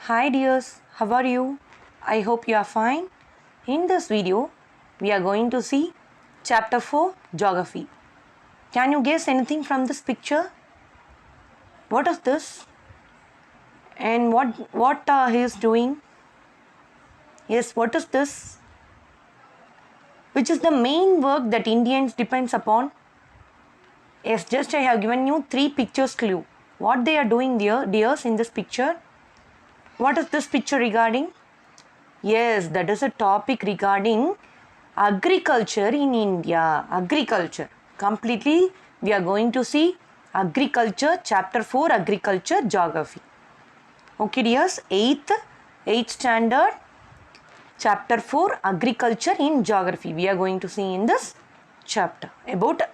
Hi dears, how are you? I hope you are fine. In this video, we are going to see chapter 4 Geography. Can you guess anything from this picture? What is this? And what he is doing? Yes, what is this? Which is the main work that Indians depends upon? Yes, just I have given you 3 pictures clue. What they are doing there, dears, in this picture? What is this picture regarding? Yes, that is a topic regarding agriculture in India. Agriculture. Completely, we are going to see agriculture, chapter 4, agriculture, geography. Okay, dears, 8th standard, chapter 4, agriculture in geography. We are going to see in this chapter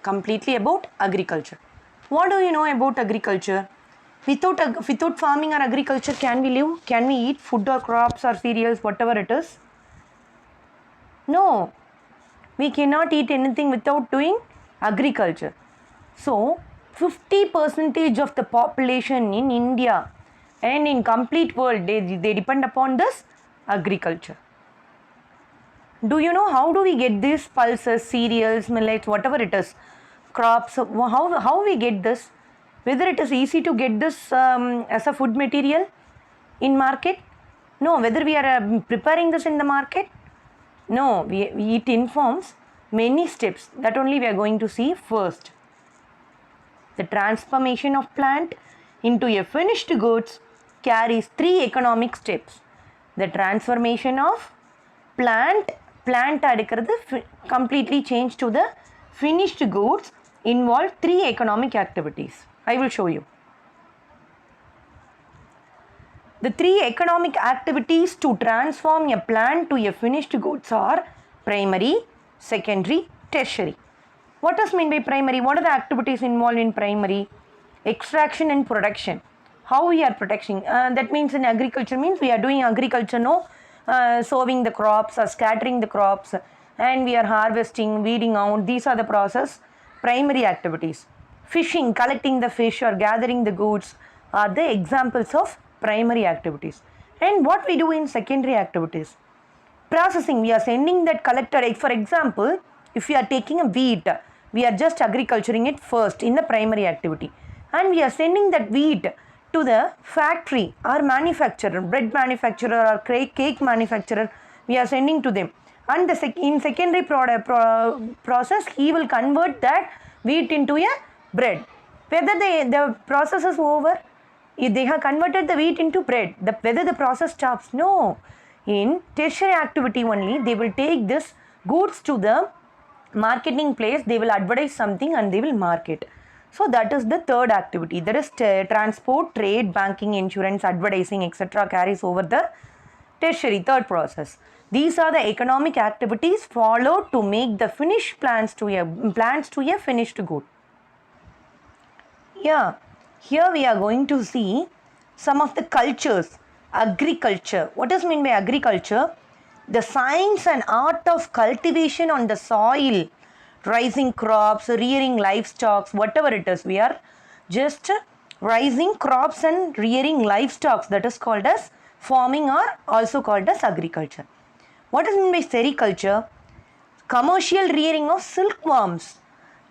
completely about agriculture. What do you know about agriculture? Without farming or agriculture, can we live? Can we eat food or crops or cereals, whatever it is? No, we cannot eat anything without doing agriculture. So, 50% of the population in India and in complete world, they depend upon this agriculture. Do you know how do we get these pulses, cereals, millets, whatever it is, crops? How we get this? Whether it is easy to get this as a food material in market? No. Whether we are preparing this in the market? No. It informs many steps that only we are going to see first. The transformation of plant into a finished goods carries 3 economic steps. The transformation of plant completely changed to the finished goods involve 3 economic activities. I will show you. The 3 economic activities to transform a plant to a finished goods are primary, secondary, tertiary. What does mean by primary? What are the activities involved in primary? Extraction and production. How we are protecting? That means in agriculture means we are doing agriculture, sowing the crops or scattering the crops, and we are harvesting, weeding out. These are the process, primary activities. Fishing, collecting the fish or gathering the goods are the examples of primary activities. And what we do in secondary activities? Processing, we are sending that collected, for example, if we are taking a wheat, we are just agriculturing it first in the primary activity, and we are sending that wheat to the factory or manufacturer, bread manufacturer or cake manufacturer, we are sending to them, and in secondary process he will convert that wheat into a bread. Whether the process is over, if they have converted the wheat into bread, whether the process stops? No. In tertiary activity only, they will take this goods to the marketing place, they will advertise something and they will market. So that is the third activity. There is transport, trade, banking, insurance, advertising, etc. carries over the tertiary, third process. These are the economic activities followed to make the finished plants to a finished good. Yeah, here we are going to see some of the cultures. Agriculture. What does mean by agriculture? The science and art of cultivation on the soil, raising crops, rearing livestock, whatever it is. We are just raising crops and rearing livestock. That is called as farming or also called as agriculture. What does mean by sericulture? Commercial rearing of silkworms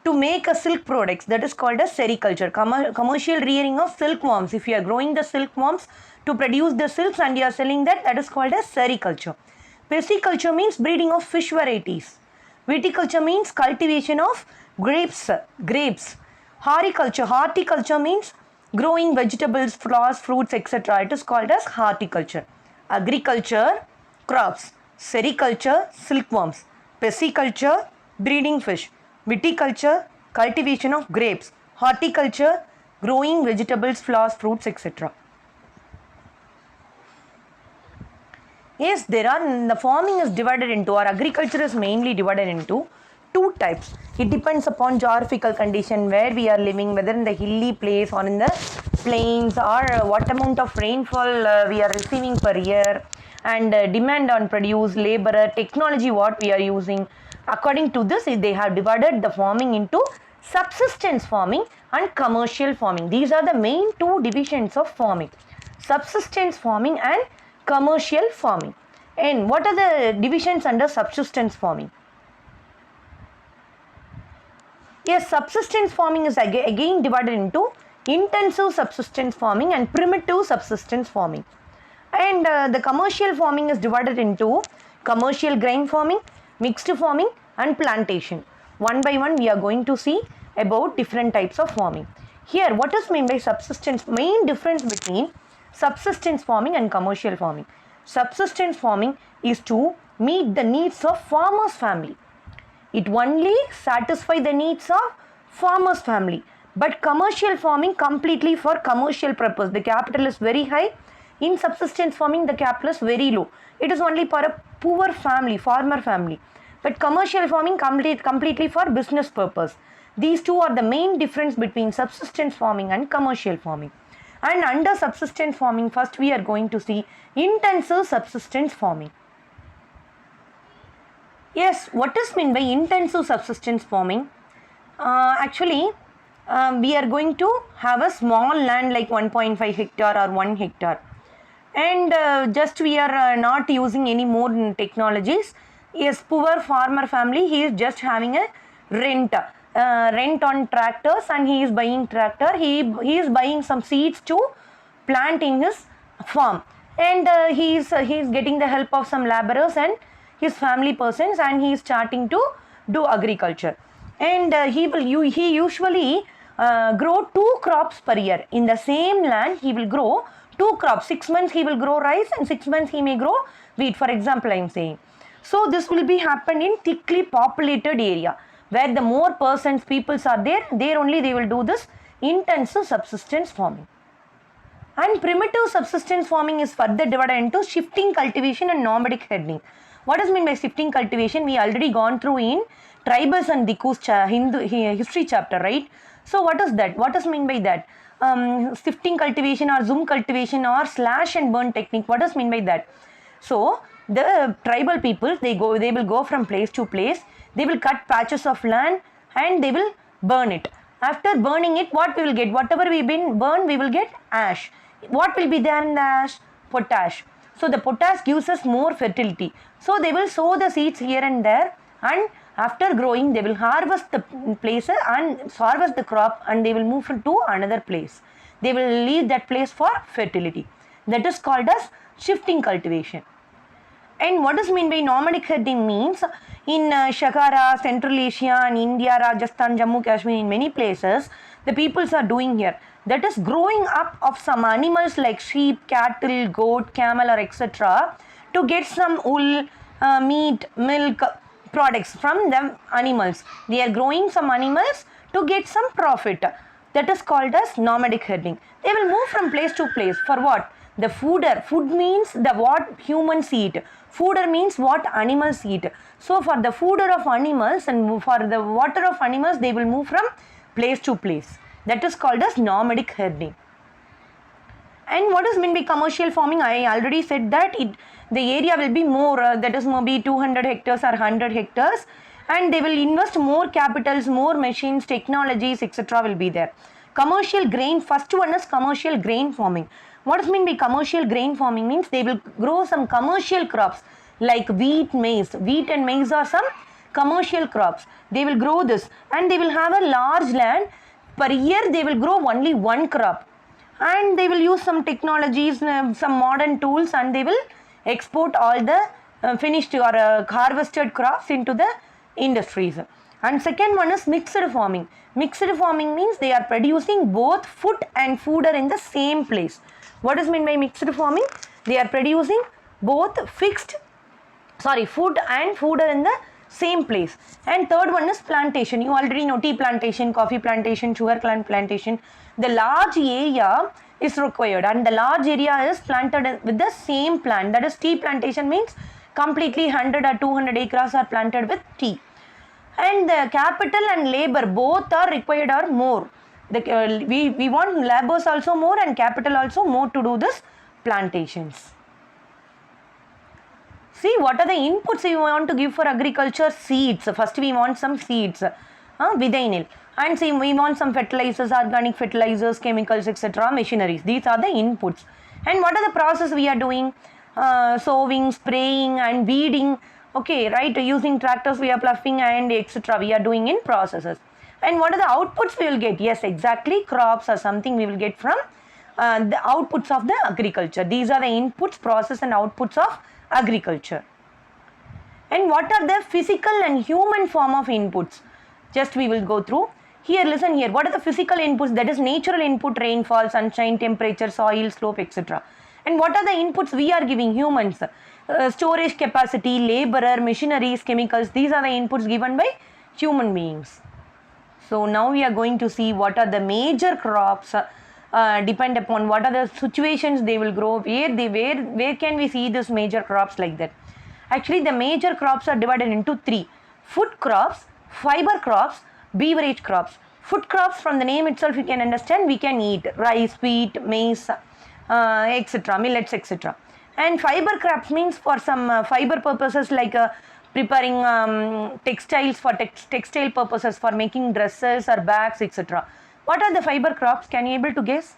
to make a silk products, that is called as sericulture. Commercial rearing of silkworms. If you are growing the silkworms to produce the silks and you are selling that is called as sericulture. Pisciculture means breeding of fish varieties. Viticulture means cultivation of grapes. Horticulture means growing vegetables, flowers, fruits, etc. It is called as horticulture. Agriculture, crops. Sericulture, silkworms. Pisciculture, breeding fish. Viticulture, cultivation of grapes. Horticulture, growing vegetables, flowers, fruits, etc. Yes, the farming is divided into, or agriculture is mainly divided into 2 types. It depends upon geographical condition, where we are living, whether in the hilly place or in the plains, or what amount of rainfall we are receiving per year, and demand on produce, laborer, technology what we are using. According to this, they have divided the farming into subsistence farming and commercial farming. These are the main 2 divisions of farming. subsistence farming and commercial farming. And what are the divisions under subsistence farming? Yes, subsistence farming is again divided into intensive subsistence farming and primitive subsistence farming. And the commercial farming is divided into commercial grain farming, mixed farming and plantation. One by one we are going to see about different types of farming. Here, what is meant by subsistence? Main difference between subsistence farming and commercial farming. Subsistence farming is to meet the needs of farmer's family. It only satisfies the needs of farmer's family. But commercial farming completely for commercial purpose. The capital is very high. In subsistence farming, the capital is very low. It is only for a poor family, farmer family. But commercial farming completely for business purpose. These two are the main difference between subsistence farming and commercial farming. And under subsistence farming, first we are going to see intensive subsistence farming. Yes, what is meant by intensive subsistence farming? Actually, we are going to have a small land like 1.5 hectare or 1 hectare. And just we are not using any more technologies. Yes, poor farmer family, he is just having a rent on tractors, and he is buying tractor. He is buying some seeds to plant in his farm, and he is getting the help of some laborers and his family persons, and he is starting to do agriculture. And he usually grow 2 crops per year. In the same land he will grow 2 crops. 6 months he will grow rice and 6 months he may grow wheat, for example I am saying. So this will be happen in thickly populated area where the more peoples are there only they will do this intensive subsistence farming. And primitive subsistence farming is further divided into shifting cultivation and nomadic herding. What is meant by shifting cultivation? We already gone through in tribals and Diku's history chapter, right? So what is that? What is meant by that? Shifting cultivation or zoom cultivation or slash and burn technique. What is meant by that? So the tribal people, they will go from place to place. They will cut patches of land and they will burn it. After burning it, what we will get? Whatever we burn, we will get ash. What will be there in the ash? Potash. So the potash gives us more fertility. So they will sow the seeds here and there, and after growing they will harvest the place and harvest the crop, and they will move to another place. They will leave that place for fertility. That is called as shifting cultivation. And what is meant by nomadic herding means, in Saqqara, Central Asia and India, Rajasthan, Jammu, Kashmir, in many places, the peoples are doing here. That is growing up of some animals like sheep, cattle, goat, camel or etc. to get some wool, meat, milk products from them animals. They are growing some animals to get some profit. That is called as nomadic herding. They will move from place to place. For what? The fooder. Food means the what humans eat. Fooder means what animals eat. So for the fooder of animals and for the water of animals, they will move from place to place. That is called as nomadic herding. And what is meant by commercial farming? I already said that the area will be more, that is maybe 200 hectares or 100 hectares, and they will invest more capitals, more machines, technologies, etc. will be there. Commercial grain, first one is commercial grain farming. What is meant by commercial grain farming means they will grow some commercial crops like wheat, maize. Wheat and maize are some commercial crops. They will grow this and they will have a large land. Per year they will grow only one crop, and they will use some technologies, some modern tools, and they will export all the finished or harvested crops into the industries. And second one is mixed farming. Mixed farming means they are producing both food and fooder in the same place. What is meant by mixed farming? They are producing both food and fooder in the same place. And third one is plantation. You already know tea plantation, coffee plantation, sugar plantation. The large area is required, and the large area is planted with the same plant. That is, tea plantation means completely 100 or 200 acres are planted with tea. And the capital and labor both are required or more. We want laborers also more and capital also more to do this plantations. See, what are the inputs we want to give for agriculture? Seeds. First we want some seeds, vidainil. And see, we want some fertilizers, organic fertilizers, chemicals, etc. machineries. These are the inputs. And what are the process we are doing? Sowing, spraying and weeding. Okay, right, using tractors we are ploughing and etc. we are doing in processes. And what are the outputs we will get? Yes, exactly, crops are something we will get from the outputs of the agriculture. These are the inputs, process and outputs of agriculture. And what are the physical and human form of inputs? Just we will go through. Here, listen here. What are the physical inputs? That is natural input, rainfall, sunshine, temperature, soil, slope, etc. And what are the inputs we are giving humans? Storage capacity, laborer, machineries, chemicals. These are the inputs given by human beings. So now we are going to see what are the major crops, depend upon what are the situations they will grow, where can we see this major crops like that. Actually, the major crops are divided into three: food crops, fiber crops, beverage crops. Food crops, from the name itself you can understand, we can eat rice, wheat, maize, etc., millets, etc. And fiber crops means for some fiber purposes, like preparing textiles for textile purposes, for making dresses or bags, etc. What are the fiber crops? Can you able to guess?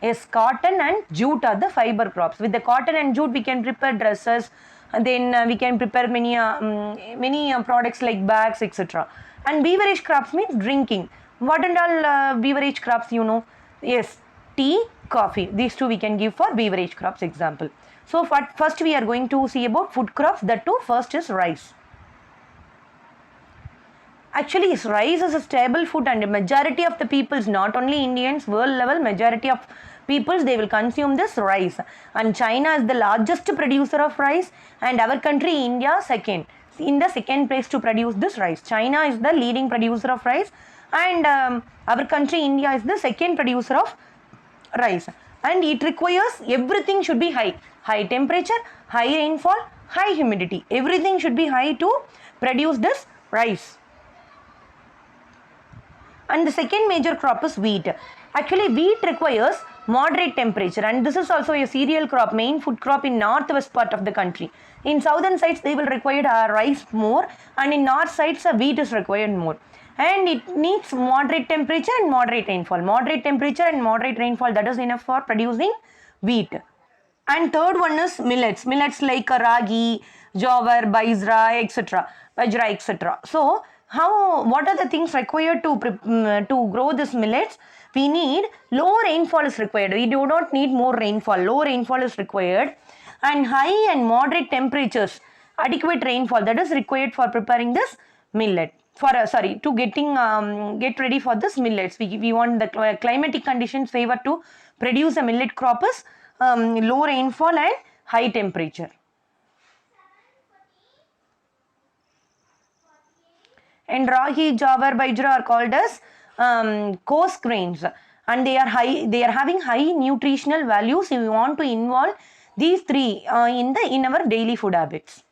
Yes, cotton and jute are the fiber crops. With the cotton and jute we can prepare dresses, and then we can prepare many products like bags, etc. And beverage crops means drinking. What and all beverage crops you know? Yes, tea, coffee. These two we can give for beverage crops example. So first we are going to see about food crops. That too, first is rice. Actually, rice is a stable food, and majority of the peoples, not only Indians, world level, majority of peoples, they will consume this rice. And China is the largest producer of rice, and our country, India, second. In the second place to produce this rice. China is the leading producer of rice, and our country, India, is the second producer of rice. And it requires everything should be high. High temperature, high rainfall, high humidity. Everything should be high to produce this rice. And the second major crop is wheat. Actually, wheat requires moderate temperature, and this is also a cereal crop, main food crop in northwest part of the country. In southern sides they will require rice more, and in north sides wheat is required more. And it needs moderate temperature and moderate rainfall. Moderate temperature and moderate rainfall, that is enough for producing wheat. And third one is millets. Millets like ragi, jowar, bajra, etc. So what are the things required to grow this millets? We need low rainfall is required. We do not need more rainfall. Low rainfall is required, and high and moderate temperatures, adequate rainfall, that is required for preparing this millet. For to get ready for this millets. We want the climatic conditions favor to produce a millet crop is low rainfall and high temperature. And ragi, jowar, bajra are called as coarse grains, and they are having high nutritional values. If we want to involve these three in our daily food habits.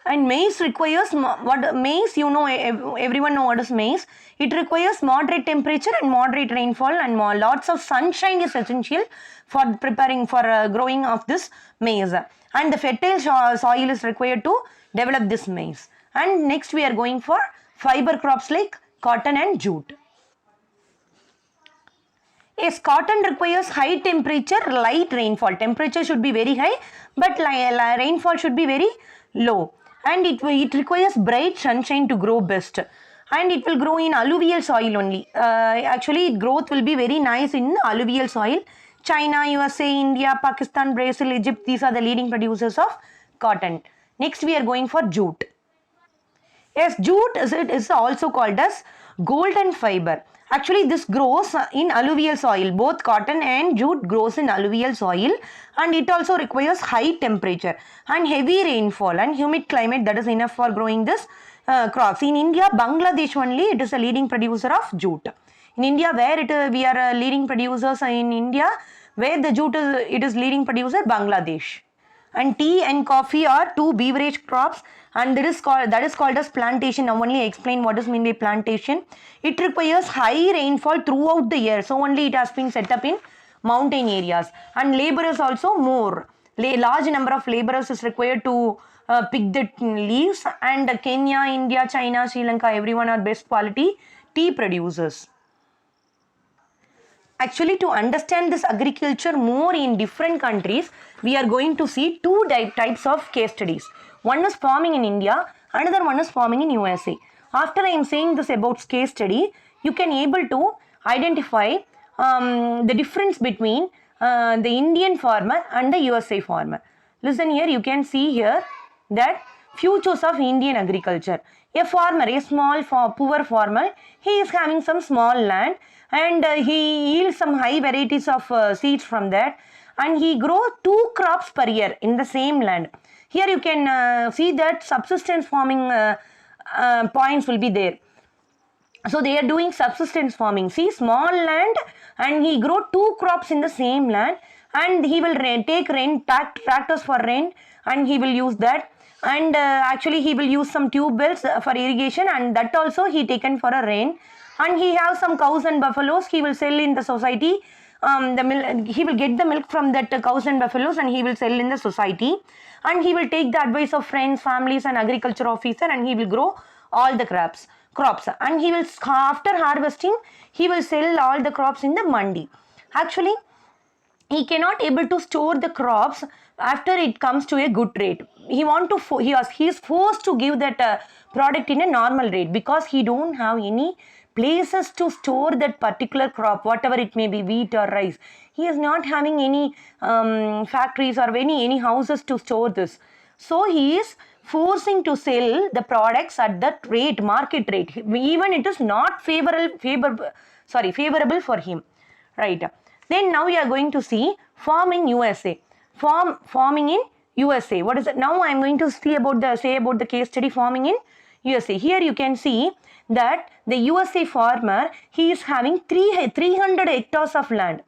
And maize requires maize, you know, everyone know what is maize. It requires moderate temperature and moderate rainfall, and lots of sunshine is essential for preparing for growing of this maize. And the fertile soil is required to develop this maize. And next we are going for fiber crops like cotton and jute. Yes, cotton requires high temperature, light rainfall. Temperature should be very high, but rainfall should be very low. And it requires bright sunshine to grow best. And it will grow in alluvial soil only. Actually, growth will be very nice in alluvial soil. China, USA, India, Pakistan, Brazil, Egypt, these are the leading producers of cotton. Next, we are going for jute. Yes, jute is also called as golden fiber. Actually, this grows in alluvial soil. Both cotton and jute grows in alluvial soil, and it also requires high temperature and heavy rainfall and humid climate, that is enough for growing this crops. In India, Bangladesh only, it is a leading producer of jute. In India, where we are leading producers in India, where the jute is leading producer, Bangladesh. And tea and coffee are two beverage crops, and that is called as plantation. Now only I explain what is mean by plantation. It requires high rainfall throughout the year, so only it has been set up in mountain areas. And laborers also more. Large number of laborers is required to pick the leaves. And Kenya, India, China, Sri Lanka, everyone are best quality tea producers. Actually, to understand this agriculture more in different countries, we are going to see two types of case studies. One is farming in India, another one is farming in USA. After I am saying this about case study, you can able to identify the difference between the Indian farmer and the USA farmer. Listen here, you can see here that futures of Indian agriculture. A farmer, a small poor farmer, he is having some small land and he yields some high varieties of seeds from that, and he grows 2 crops per year in the same land. Here you can see that subsistence farming points will be there. So they are doing subsistence farming. See, small land and he grow 2 crops in the same land, and he will take tractors for rent, and he will use that, and actually he will use some tube wells for irrigation, and that also he taken for a rent, and he has some cows and buffaloes he will sell in the society. He will get the milk from that cows and buffaloes and he will sell in the society, and he will take the advice of friends, families and agriculture officer, and he will grow all the crops, and he will, after harvesting, he will sell all the crops in the mandi. Actually, he cannot able to store the crops after it comes to a good rate. He is forced to give that product in a normal rate, because he don't have any places to store that particular crop, whatever it may be, wheat or rice. He is not having any factories or any houses to store this. So he is forcing to sell the products at that rate, market rate, even it is not favorable for him, right? Then now we are going to see farming USA. Farming in USA. What is it? Now I am going to say about the case study farming in USA. Here you can see that the USA farmer, he is having 300 hectares of land.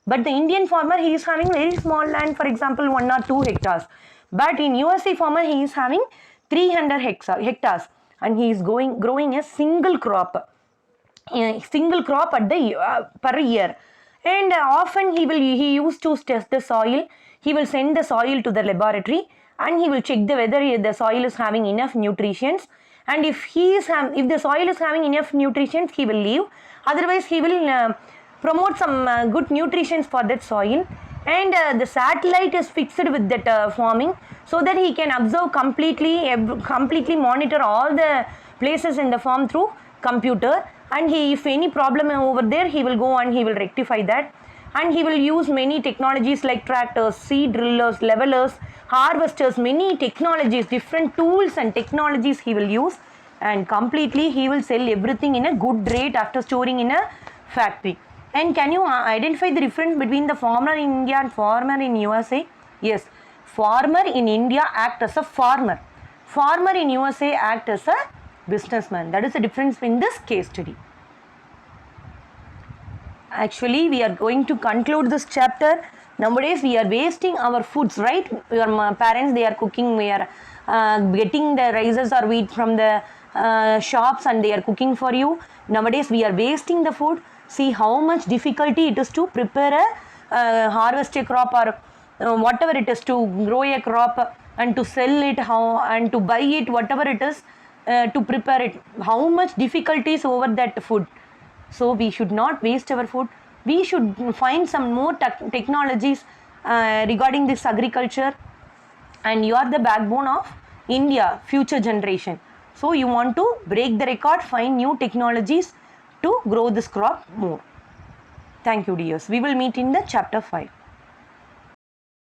But the Indian farmer, he is having very small land, for example 1 or 2 hectares. But in USA farmer, he is having 300 hectares, and he is growing a single crop at the per year. And often he used to test the soil. He will send the soil to the laboratory, and he will check whether the soil is having enough nutrients. And if the soil is having enough nutrients, he will leave. Otherwise, he will promote some good nutrients for that soil. And the satellite is fixed with that farming, so that he can observe completely monitor all the places in the farm through computer. And if any problem over there, he will go and he will rectify that. And he will use many technologies like tractors, seed drillers, levelers, harvesters, many technologies, different tools and technologies he will use, and completely he will sell everything in a good rate after storing in a factory. And can you identify the difference between the farmer in India and farmer in USA? Yes, farmer in India act as a farmer. Farmer in USA act as a businessman. That is the difference in this case study. Actually, we are going to conclude this chapter. Nowadays, we are wasting our foods, right? Your parents, they are cooking. We are getting the rices or wheat from the shops, and they are cooking for you. Nowadays, we are wasting the food. See how much difficulty it is to prepare a harvest a crop, or whatever it is, to grow a crop and to sell it, and to buy it, whatever it is, to prepare it. How much difficulties over that food. So we should not waste our food. We should find some more technologies regarding this agriculture. And you are the backbone of India, future generation. So you want to break the record, find new technologies to grow this crop more. Thank you, dears. We will meet in the chapter 5.